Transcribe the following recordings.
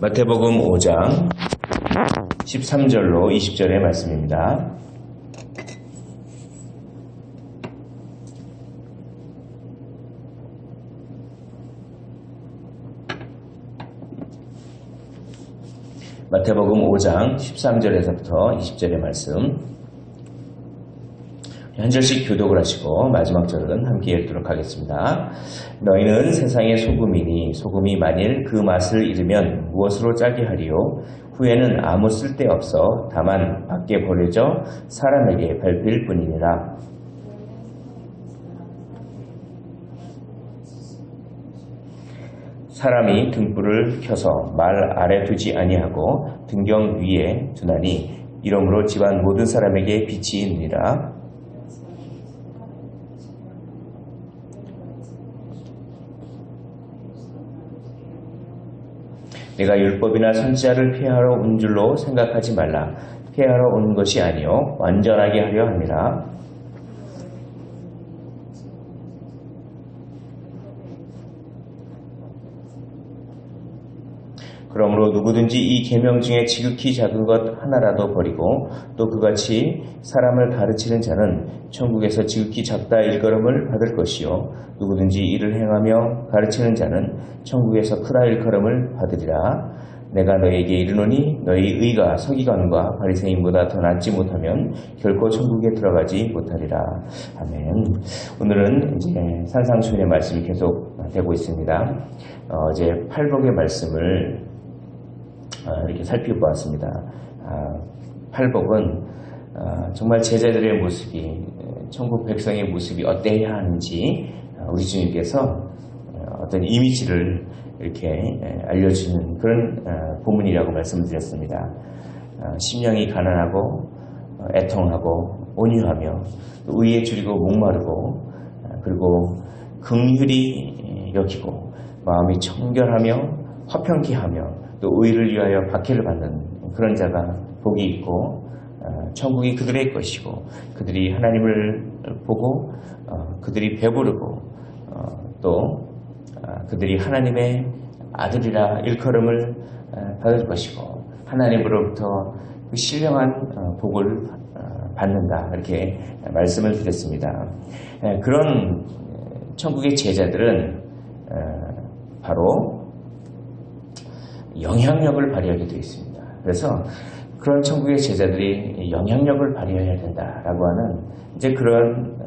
마태복음 5장 13절로 20절의 말씀입니다. 마태복음 5장 13절에서부터 20절의 말씀, 한 절씩 교독을 하시고 마지막 절은 함께 읽도록 하겠습니다. 너희는 세상의 소금이니 소금이 만일 그 맛을 잃으면 무엇으로 짜게 하리요? 후에는 아무 쓸데없어 다만 밖에 버려져 사람에게 밟힐 뿐이니라. 사람이 등불을 켜서 말 아래 두지 아니하고 등경 위에 두나니 이러므로 집안 모든 사람에게 빛이 있느니라. 내가 율법이나 선지자를 폐하러 온 줄로 생각하지 말라. 폐하러 온 것이 아니요 완전하게 하려 함이라. 그러므로 누구든지 이 계명 중에 지극히 작은 것 하나라도 버리고 또 그같이 사람을 가르치는 자는 천국에서 지극히 작다 일컬음을 받을 것이요 누구든지 이를 행하며 가르치는 자는 천국에서 크다 일컬음을 받으리라. 내가 너희에게 이르노니 너희 의가 서기관과 바리새인보다 더 낫지 못하면 결코 천국에 들어가지 못하리라. 아멘. 오늘은 이제 산상수훈의 말씀이 계속 되고 있습니다. 어제 팔복의 말씀을 이렇게 살펴보았습니다. 팔복은 정말 제자들의 모습이, 천국 백성의 모습이 어때야 하는지 우리 주님께서 어떤 이미지를 이렇게 알려주는 그런 본문이라고 말씀을 드렸습니다. 심령이 가난하고 애통하고 온유하며 의에 줄이고 목마르고 그리고 긍휼히 여기고 마음이 청결하며 화평케 하며 또 의를 위하여 박해를 받는 그런 자가 복이 있고 천국이 그들의 것이고 그들이 하나님을 보고 그들이 배부르고 또 그들이 하나님의 아들이라 일컬음을 받을 것이고 하나님으로부터 그 신령한 복을 받는다 이렇게 말씀을 드렸습니다. 그런 천국의 제자들은 바로 영향력을 발휘하게 되어 있습니다. 그래서 그런 천국의 제자들이 영향력을 발휘해야 된다라고 하는 이제 그런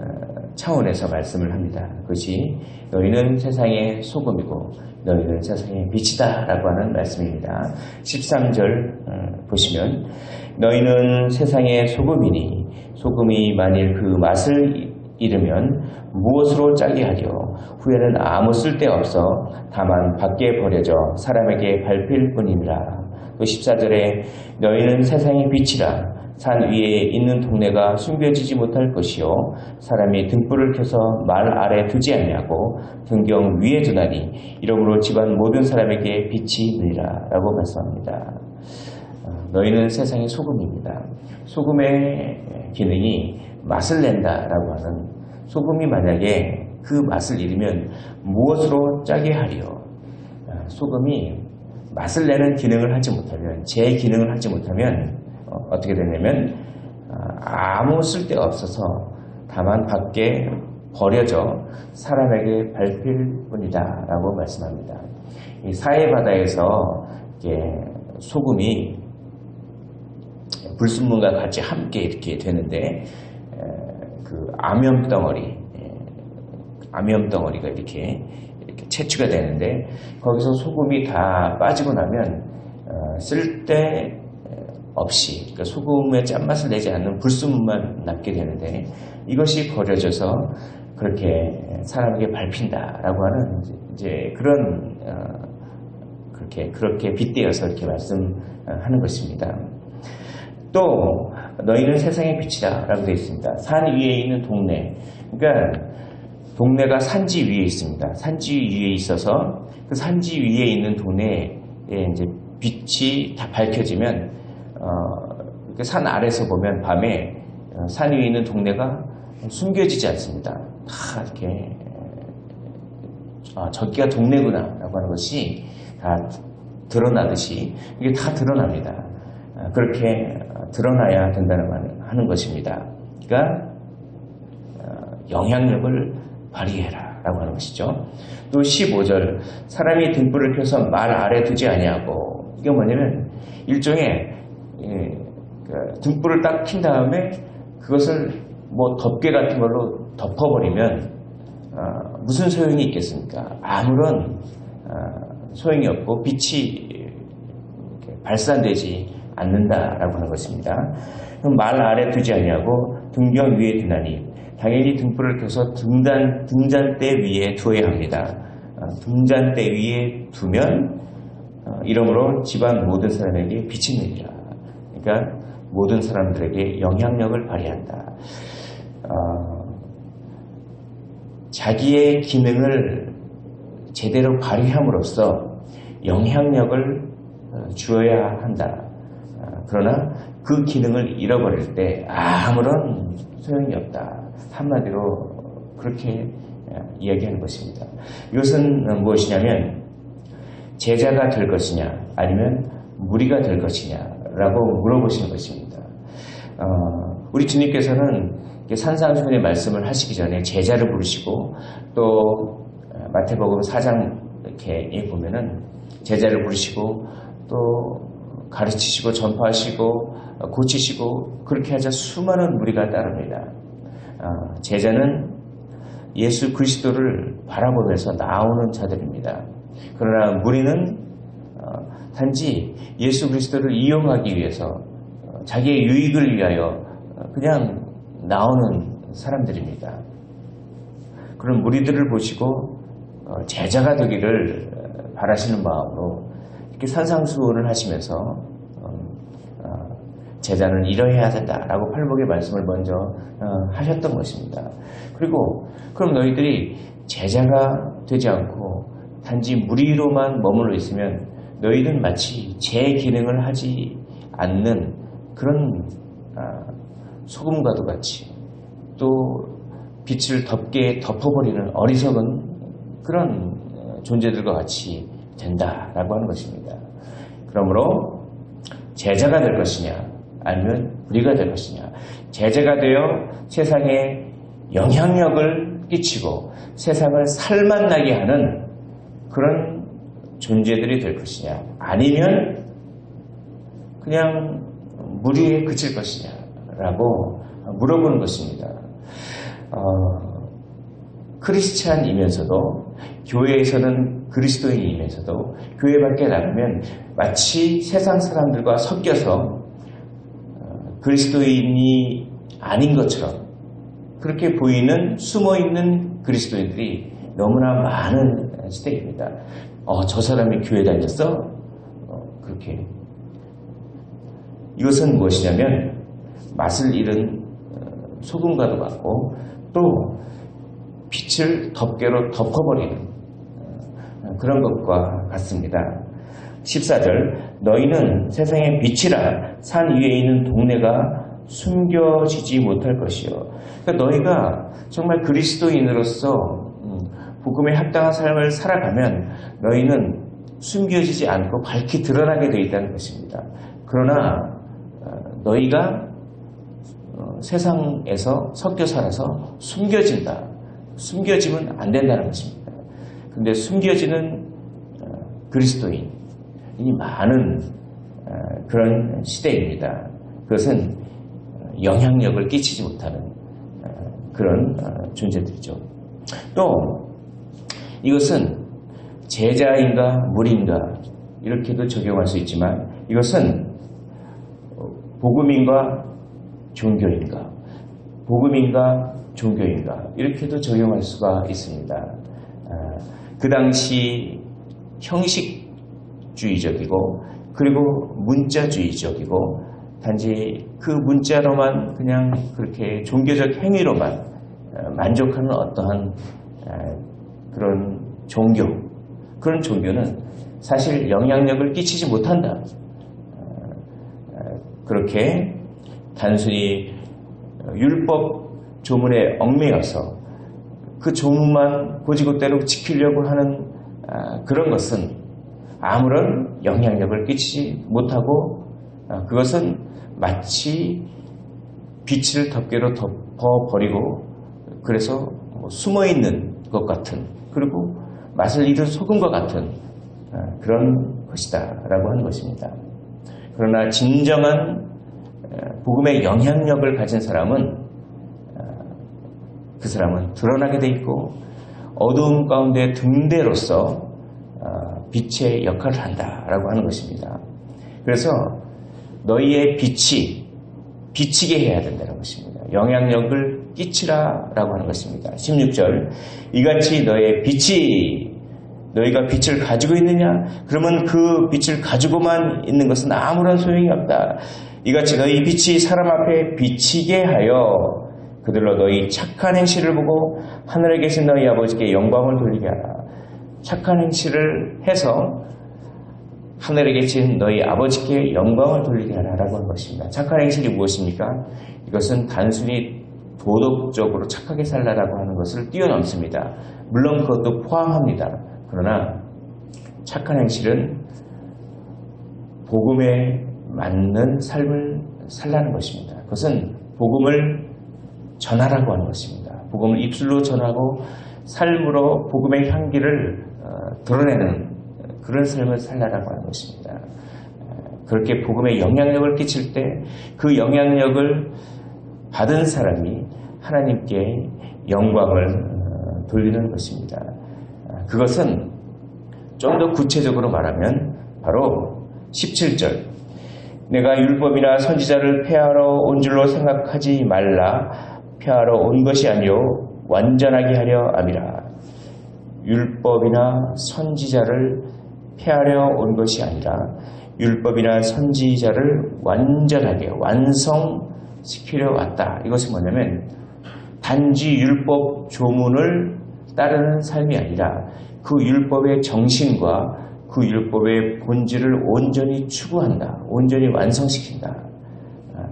차원에서 말씀을 합니다. 그것이 너희는 세상의 소금이고 너희는 세상의 빛이다 라고 하는 말씀입니다. 13절 보시면 너희는 세상의 소금이니 소금이 만일 그 맛을 잃으면 무엇으로 짜게 하려 후에는 아무 쓸데없어 다만 밖에 버려져 사람에게 밟힐 뿐이니라. 또 14절에 너희는 세상의 빛이라 산 위에 있는 동네가 숨겨지지 못할 것이요 사람이 등불을 켜서 말 아래 두지 아니하고 등경 위에 두나니 이러므로 집안 모든 사람에게 빛이 있느니라 라고 말씀합니다. 너희는 세상의 소금입니다. 소금의 기능이 맛을 낸다라고 하는, 소금이 만약에 그 맛을 잃으면 무엇으로 짜게 하리요? 소금이 맛을 내는 기능을 하지 못하면, 제 기능을 하지 못하면 어떻게 되냐면 아무 쓸데가 없어서 다만 밖에 버려져 사람에게 밟힐 뿐이다 라고 말씀합니다. 이 사해바다에서 소금이 불순물과 같이 함께 이렇게 되는데 그 암염덩어리가 이렇게 채취가 되는데 거기서 소금이 다 빠지고 나면 쓸데 없이, 그러니까 소금의 짠맛을 내지 않는 불순물만 남게 되는데 이것이 버려져서 그렇게 사람에게 밟힌다라고 하는 이제 그런 그렇게 빗대어서 이렇게 말씀하는 것입니다. 또 너희는 세상의 빛이다라고 되어 있습니다. 산 위에 있는 동네, 그러니까 동네가 산지 위에 있습니다. 산지 위에 있어서 그 산지 위에 있는 동네에 이제 빛이 다 밝혀지면 산 아래서 보면 밤에 산 위에 있는 동네가 숨겨지지 않습니다. 다 이렇게 저기가 동네구나 라고 하는 것이 다 드러나듯이 이게 다 드러납니다. 그렇게 드러나야 된다는 하는 것입니다. 그러니까 영향력을 발휘해라 라고 하는 것이죠. 또 15절 사람이 등불을 켜서 말 아래 두지 아니하고, 이게 뭐냐면 일종의 등불을 딱 킨 다음에 그것을 뭐 덮개 같은 걸로 덮어버리면 무슨 소용이 있겠습니까? 아무런 소용이 없고 빛이 발산되지 않는다라고 하는 것입니다. 그럼 말 아래 두지 아니하고 등경 위에 두나니, 당연히 등불을 켜서 등잔대 위에 두어야 합니다. 등잔대 위에 두면 이러므로 집안 모든 사람에게 빛이 내리라. 그러니까 모든 사람들에게 영향력을 발휘한다. 자기의 기능을 제대로 발휘함으로써 영향력을 주어야 한다. 그러나 그 기능을 잃어버릴 때 아무런 소용이 없다. 한마디로 그렇게 이야기하는 것입니다. 이것은 무엇이냐면 제자가 될 것이냐 아니면 무리가 될 것이냐라고 물어보시는 것입니다. 우리 주님께서는 산상수훈의 말씀을 하시기 전에 제자를 부르시고, 또 마태복음 4장 이렇게 보면은 제자를 부르시고 또 가르치시고 전파하시고 고치시고 그렇게 하자 수많은 무리가 따릅니다. 제자는 예수 그리스도를 바라보면서 나오는 자들입니다. 그러나 무리는 단지 예수 그리스도를 이용하기 위해서 자기의 유익을 위하여 그냥 나오는 사람들입니다. 그런 무리들을 보시고 제자가 되기를 바라시는 마음으로 이렇게 산상수훈을 하시면서 제자는 이러해야 된다라고 팔복의 말씀을 먼저 하셨던 것입니다. 그리고 그럼 너희들이 제자가 되지 않고 단지 무리로만 머물러 있으면 너희는 마치 제 기능을 하지 않는 그런 소금과도 같이, 또 빛을 덮어버리는 어리석은 그런 존재들과 같이 된다라고 하는 것입니다. 그러므로 제자가 될 것이냐 아니면 무리가 될 것이냐, 제자가 되어 세상에 영향력을 끼치고 세상을 살맛나게 하는 그런 존재들이 될 것이냐, 아니면 그냥 무리에 그칠 것이냐라고 물어보는 것입니다. 크리스찬이면서도, 교회에서는 그리스도인이면서도 교회 밖에 나가면 마치 세상 사람들과 섞여서 그리스도인이 아닌 것처럼 그렇게 보이는 숨어있는 그리스도인들이 너무나 많은 시대입니다. 저 사람이 교회 다녔어? 그렇게. 이것은 무엇이냐면 맛을 잃은 소금과도 같고, 또 빛을 덮개로 덮어버리는 그런 것과 같습니다. 14절 너희는 세상의 빛이라 산 위에 있는 동네가 숨겨지지 못할 것이요. 그러니까 너희가 정말 그리스도인으로서 복음에 합당한 삶을 살아가면 너희는 숨겨지지 않고 밝히 드러나게 되어 있다는 것입니다. 그러나 너희가 세상에서 섞여 살아서 숨겨진다. 숨겨지면 안 된다는 것입니다. 그런데 숨겨지는 그리스도인이 많은 그런 시대입니다. 그것은 영향력을 끼치지 못하는 그런 존재들이죠. 또 이것은 제자인가 무리인가 이렇게도 적용할 수 있지만, 이것은 복음인가 종교인가, 복음인가 종교인가 이렇게도 적용할 수가 있습니다. 그 당시 형식주의적이고 그리고 문자주의적이고, 단지 그 문자로만 그냥 그렇게 종교적 행위로만 만족하는 어떠한 그런 종교, 그런 종교는 사실 영향력을 끼치지 못한다. 그렇게 단순히 율법 조문에 얽매여서 그 조문만 고지고대로 지키려고 하는 그런 것은 아무런 영향력을 끼치지 못하고 그것은 마치 빛을 덮개로 덮어버리고 그래서 숨어있는 것 같은 그리고 맛을 잃은 소금과 같은 그런 것이다 라고 하는 것입니다. 그러나 진정한 복음의 영향력을 가진 사람은 그 사람은 드러나게 돼 있고 어두움 가운데 등대로서 빛의 역할을 한다라고 하는 것입니다. 그래서 너희의 빛이 비치게 해야 된다는 것입니다. 영향력을 끼치라라고 하는 것입니다. 16절 이같이 너희의 빛이 너희가 빛을 가지고 있느냐? 그러면 그 빛을 가지고만 있는 것은 아무런 소용이 없다. 이같이 너희 빛이 사람 앞에 비치게 하여 그들로 너희 착한 행실을 보고 하늘에 계신 너희 아버지께 영광을 돌리게 하라. 착한 행실을 해서 하늘에 계신 너희 아버지께 영광을 돌리게 하라라고 하는 것입니다. 착한 행실이 무엇입니까? 이것은 단순히 도덕적으로 착하게 살라라고 하는 것을 뛰어넘습니다. 물론 그것도 포함합니다. 그러나 착한 행실은 복음에 맞는 삶을 살라는 것입니다. 그것은 복음을 전하라고 하는 것입니다. 복음을 입술로 전하고 삶으로 복음의 향기를 드러내는 그런 삶을 살라라고 하는 것입니다. 그렇게 복음에 영향력을 끼칠 때 그 영향력을 받은 사람이 하나님께 영광을 돌리는 것입니다. 그것은 좀 더 구체적으로 말하면 바로 17절 내가 율법이나 선지자를 폐하러 온 줄로 생각하지 말라. 폐하러 온 것이 아니요 완전하게 하려 함이라. 율법이나 선지자를 폐하려 온 것이 아니라 율법이나 선지자를 완전하게 완성시키려 왔다. 이것은 뭐냐면 단지 율법 조문을 따르는 삶이 아니라 그 율법의 정신과 그 율법의 본질을 온전히 추구한다. 온전히 완성시킨다.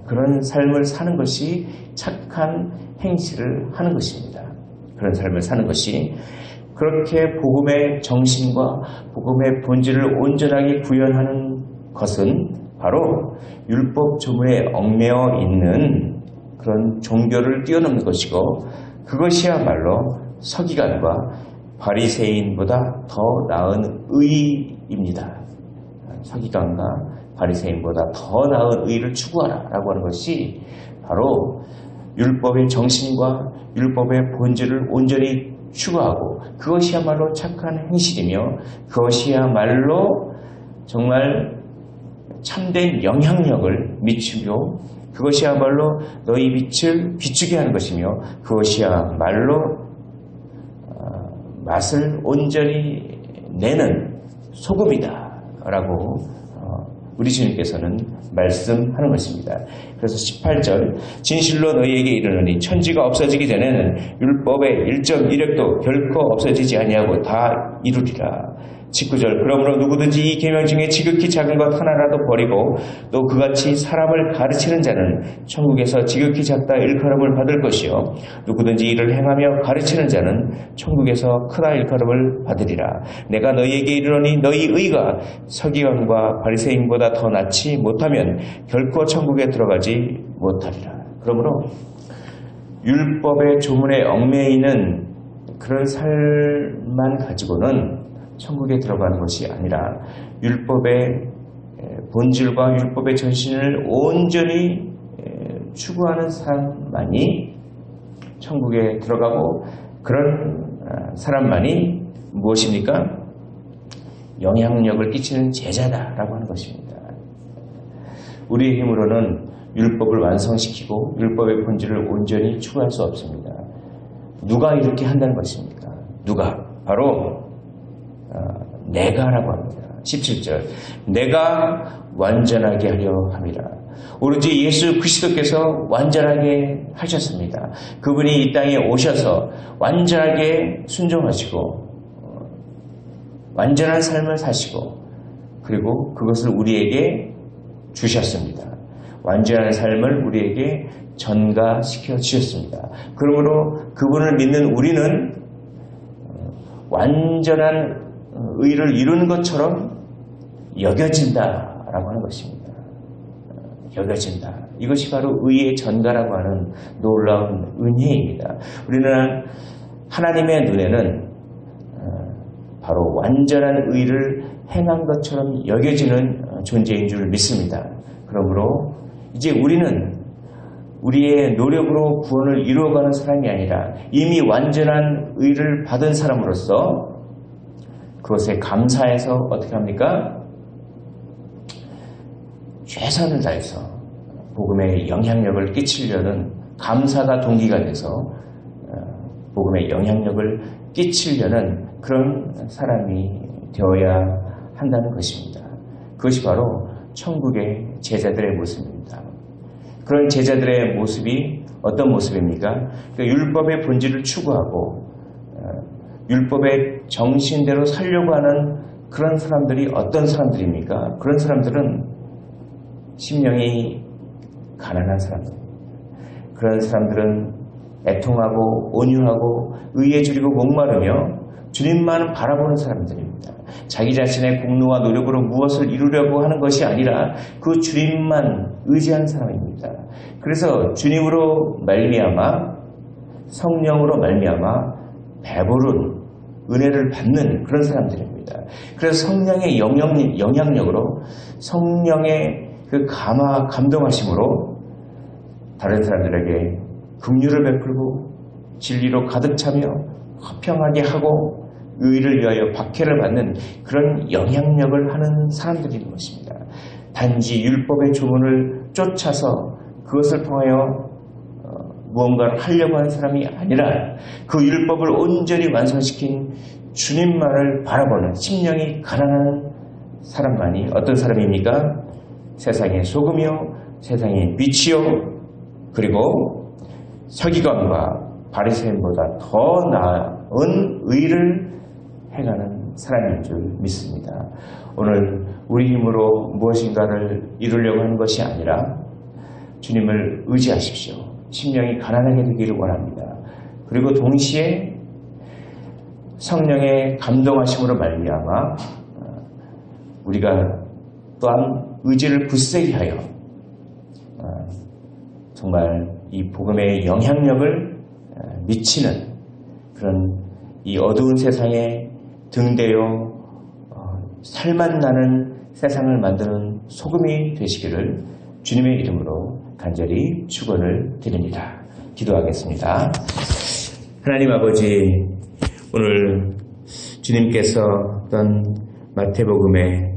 그런 삶을 사는 것이 착한 행실을 하는 것입니다. 그런 삶을 사는 것이 그렇게 복음의 정신과 복음의 본질을 온전하게 구현하는 것은 바로 율법 조문에 얽매여 있는 그런 종교를 뛰어넘는 것이고 그것이야말로 서기관과 바리새인보다 더 나은 의입니다. 서기관과 바리새인보다 더 나은 의를 추구하라라고 하는 것이 바로 율법의 정신과 율법의 본질을 온전히 추구하고 그것이야말로 착한 행실이며 그것이야말로 정말 참된 영향력을 미치고 그것이야말로 너희 빛을 비추게 하는 것이며 그것이야말로 맛을 온전히 내는 소금이다 라고 우리 주님께서는 말씀하는 것입니다. 그래서 18절 진실로 너희에게 이르노니 천지가 없어지기 전에는 율법의 1.1획도 결코 없어지지 아니하고 다 이루리라. 19절 그러므로 누구든지 이 계명 중에 지극히 작은 것 하나라도 버리고 또 그같이 사람을 가르치는 자는 천국에서 지극히 작다 일컬음을 받을 것이요 누구든지 이를 행하며 가르치는 자는 천국에서 크다 일컬음을 받으리라. 내가 너희에게 이르노니 너희 의가 서기관과 바리새인보다 더 낫지 못하면 결코 천국에 들어가지 못하리라. 그러므로 율법의 조문에 얽매여 있는 그런 삶만 가지고는 천국에 들어가는 것이 아니라 율법의 본질과 율법의 전신을 온전히 추구하는 사람만이 천국에 들어가고 그런 사람만이 무엇입니까? 영향력을 끼치는 제자다라고 하는 것입니다. 우리의 힘으로는 율법을 완성시키고 율법의 본질을 온전히 추구할 수 없습니다. 누가 이렇게 한다는 것입니까? 누가? 바로 내가라고 합니다. 17절 내가 완전하게 하려 함이라. 오로지 예수 그리스도께서 완전하게 하셨습니다. 그분이 이 땅에 오셔서 완전하게 순종하시고 완전한 삶을 사시고 그리고 그것을 우리에게 주셨습니다. 완전한 삶을 우리에게 전가시켜 주셨습니다. 그러므로 그분을 믿는 우리는 완전한 의를 이루는 것처럼 여겨진다라고 하는 것입니다. 여겨진다. 이것이 바로 의의 전가라고 하는 놀라운 은혜입니다. 우리는 하나님의 눈에는 바로 완전한 의를 행한 것처럼 여겨지는 존재인 줄 믿습니다. 그러므로 이제 우리는 우리의 노력으로 구원을 이루어가는 사람이 아니라 이미 완전한 의를 받은 사람으로서 그것에 감사해서 어떻게 합니까? 최선을 다해서 복음의 영향력을 끼치려는 감사가 동기가 돼서 복음의 영향력을 끼치려는 그런 사람이 되어야 한다는 것입니다. 그것이 바로 천국의 제자들의 모습입니다. 그런 제자들의 모습이 어떤 모습입니까? 그러니까 율법의 본질을 추구하고 율법의 정신대로 살려고 하는 그런 사람들이 어떤 사람들입니까? 그런 사람들은 심령이 가난한 사람들입니다. 그런 사람들은 애통하고 온유하고 의에 줄이고 목마르며 주님만 바라보는 사람들입니다. 자기 자신의 공로와 노력으로 무엇을 이루려고 하는 것이 아니라 그 주님만 의지하는 사람입니다. 그래서 주님으로 말미암아 성령으로 말미암아 배부른 은혜를 받는 그런 사람들입니다. 그래서 성령의 영향력으로 성령의 그 감동하심으로 다른 사람들에게 긍휼을 베풀고 진리로 가득 차며 화평하게 하고 의를 위하여 박해를 받는 그런 영향력을 하는 사람들인 것입니다. 단지 율법의 조문을 쫓아서 그것을 통하여 무언가를 하려고 하는 사람이 아니라 그 율법을 온전히 완성시킨 주님만을 바라보는 심령이 가난한 사람만이 어떤 사람입니까? 세상의 소금이요 세상의 빛이요 그리고 서기관과 바리새인보다 더 나은 의를 행하는 사람인 줄 믿습니다. 오늘 우리 힘으로 무엇인가를 이루려고 하는 것이 아니라 주님을 의지하십시오. 심령이 가난하게 되기를 원합니다. 그리고 동시에 성령의 감동하심으로 말미암아 우리가 또한 의지를 굳세게 하여 정말 이 복음의 영향력을 미치는 그런 이 어두운 세상에 등대어 살맛 나는 세상을 만드는 소금이 되시기를 주님의 이름으로 간절히 축원을 드립니다. 기도하겠습니다. 하나님 아버지, 오늘 주님께서 어떤 마태복음의